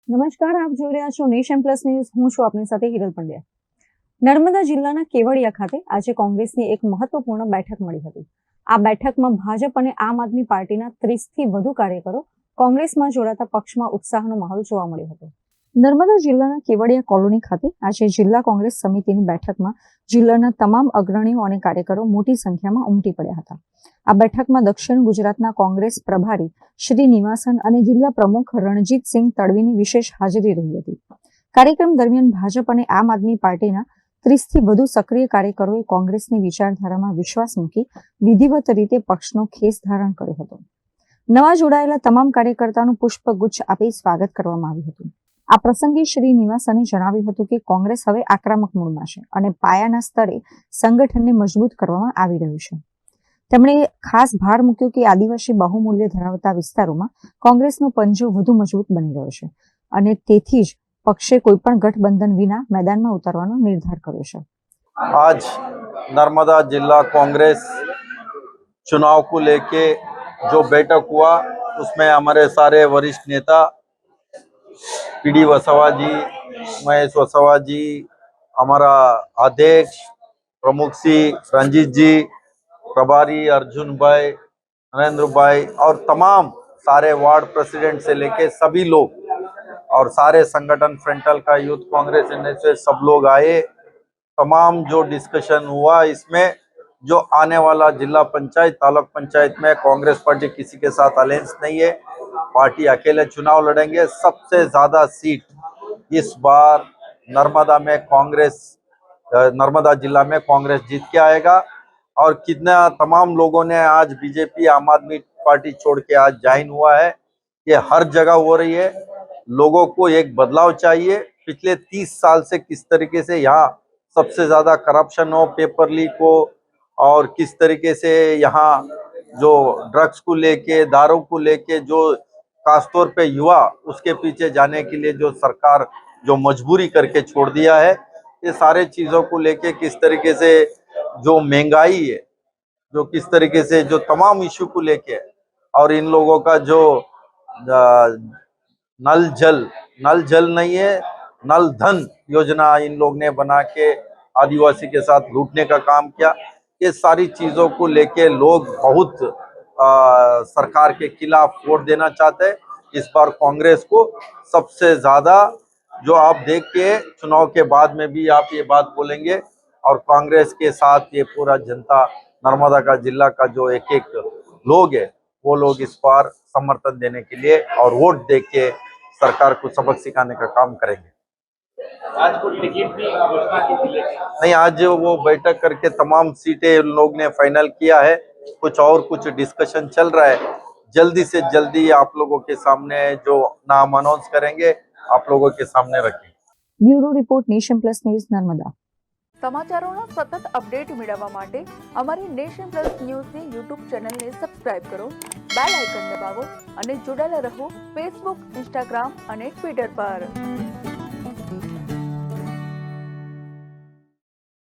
નમસ્કાર, આપ જોઈ રહ્યા છો નેશન પ્લસ ન્યૂઝ. હું છું આપની સાથે હિરલ પંડ્યા. નર્મદા જિલ્લાના કેવડિયા ખાતે આજે કોંગ્રેસની એક મહત્વપૂર્ણ બેઠક મળી હતી. આ બેઠકમાં ભાજપ અને આમ આદમી પાર્ટીના 30થી વધુ કાર્યકરો કોંગ્રેસમાં જોડાતા પક્ષમાં ઉત્સાહનો માહોલ જોવા મળ્યો હતો. નર્મદા જિલ્લાના કેવડિયા કોલોની ખાતે આજે જિલ્લા કોંગ્રેસ સમિતિની બેઠકમાં જિલ્લાના તમામ અગ્રણીઓ અને કાર્યકરો મોટી સંખ્યામાં ઉમટી પડ્યા હતા. આ બેઠકમાં દક્ષિણ ગુજરાતના કોંગ્રેસ પ્રભારી શ્રી નિવાસન અને જિલ્લા પ્રમુખ રણજીતસિંહ તડવીની વિશેષ હાજરી રહી હતી. કાર્યક્રમ દરમિયાન ભાજપ અને આમ આદમી પાર્ટીના 30થી વધુ સક્રિય કાર્યકરોએ કોંગ્રેસની વિચારધારામાં વિશ્વાસ મૂકી વિધિવત રીતે પક્ષનો ખેસ ધારણ કર્યો હતો. નવા જોડાયેલા તમામ કાર્યકર્તાઓનું પુષ્પગુચ્છ આપી સ્વાગત કરવામાં આવ્યું હતું. આ પ્રસંગે શ્રી નિવાસને જણાવ્યું હતું કે કોંગ્રેસ હવે આક્રમક મૂડમાં છે અને પાયાના સ્તરે સંગઠનને મજબૂત કરવામાં આવી રહ્યું છે. તેમણે ખાસ ભાર મૂક્યો કે આદિવાસી બહુમૂલ્ય ધરાવતા વિસ્તારોમાં કોંગ્રેસનો પંજો વધુ મજબૂત બની રહ્યો છે અને તેથી જ પક્ષે કોઈપણ ગઠબંધન વિના मैदान उतरવાનો निर्धार કર્યો છે. आज नर्मदा जिला कांग्रेस चुनाव को लेके जो बैठक हुआ उसमें हमारे सारे वरिष्ठ नेता पीडी वसावा जी, महेश वसावा जी, हमारा अध्यक्ष प्रमुख श्री रंजीत जी, प्रभारी अर्जुन भाई, नरेंद्र भाई और तमाम सारे वार्ड प्रेसिडेंट से लेके सभी लोग और सारे संगठन फ्रंटल का यूथ कांग्रेस से सब लोग आए. तमाम जो डिस्कशन हुआ इसमें जो आने वाला जिला पंचायत तालुक पंचायत में कांग्रेस पार्टी किसी के साथ अलायंस नहीं है, पार्टी अकेले चुनाव लड़ेंगे. सबसे ज्यादा सीट इस बार नर्मदा में कांग्रेस, नर्मदा जिला में कांग्रेस जीत के आएगा. और कितना तमाम लोगों ने आज बीजेपी आम आदमी पार्टी छोड़ के आज ज्वाइन हुआ है, ये हर जगह हो रही है. लोगों को एक बदलाव चाहिए. पिछले 30 साल से किस तरीके से यहाँ सबसे ज्यादा करप्शन हो, पेपर लीक हो और किस तरीके से यहाँ जो ड्रग्स को लेके, दारू को लेके जो खासतौर पे युवा उसके पीछे जाने के लिए जो सरकार जो मजबूरी करके छोड़ दिया है, ये सारे चीजों को लेके किस तरीके से जो महंगाई है, जो किस तरीके से जो तमाम इश्यू को लेके और इन लोगों का जो नल जल नहीं है, नल धन योजना इन लोग ने बना के आदिवासी के साथ लूटने का काम किया. ये सारी चीजों को लेके लोग बहुत सरकार के खिलाफ वोट देना चाहते हैं. इस बार कांग्रेस को सबसे ज्यादा जो आप देख के चुनाव के बाद में भी आप ये बात बोलेंगे और कांग्रेस के साथ ये पूरा जनता नर्मदा का जिला का जो एक एक लोग है वो लोग इस बार समर्थन देने के लिए और वोट दे के सरकार को सबक सिखाने का काम करेंगे. आज को टिकट भी घोषणा की थी नहीं, आज वो बैठक करके तमाम सीटें लोग ने फाइनल किया है. कुछ डिस्कशन चल रहा है. जल्दी से जल्दी आप लोगों के सामने जो नाम अनाउंस करेंगे आप लोगों के सामने रखेंगे. Bureau report, nation plus news, Narmada. સમાચારોનો સતત અપડેટ મેળવવા માટે અમારી નેશન પ્લસ ન્યૂઝની યુટ્યુબ ચેનલને સબસ્ક્રાઇબ કરો, બેલ આઇકન દબાવો અને જોડાયેલા રહો ફેસબુક, ઇન્સ્ટાગ્રામ અને ટ્વિટર પર.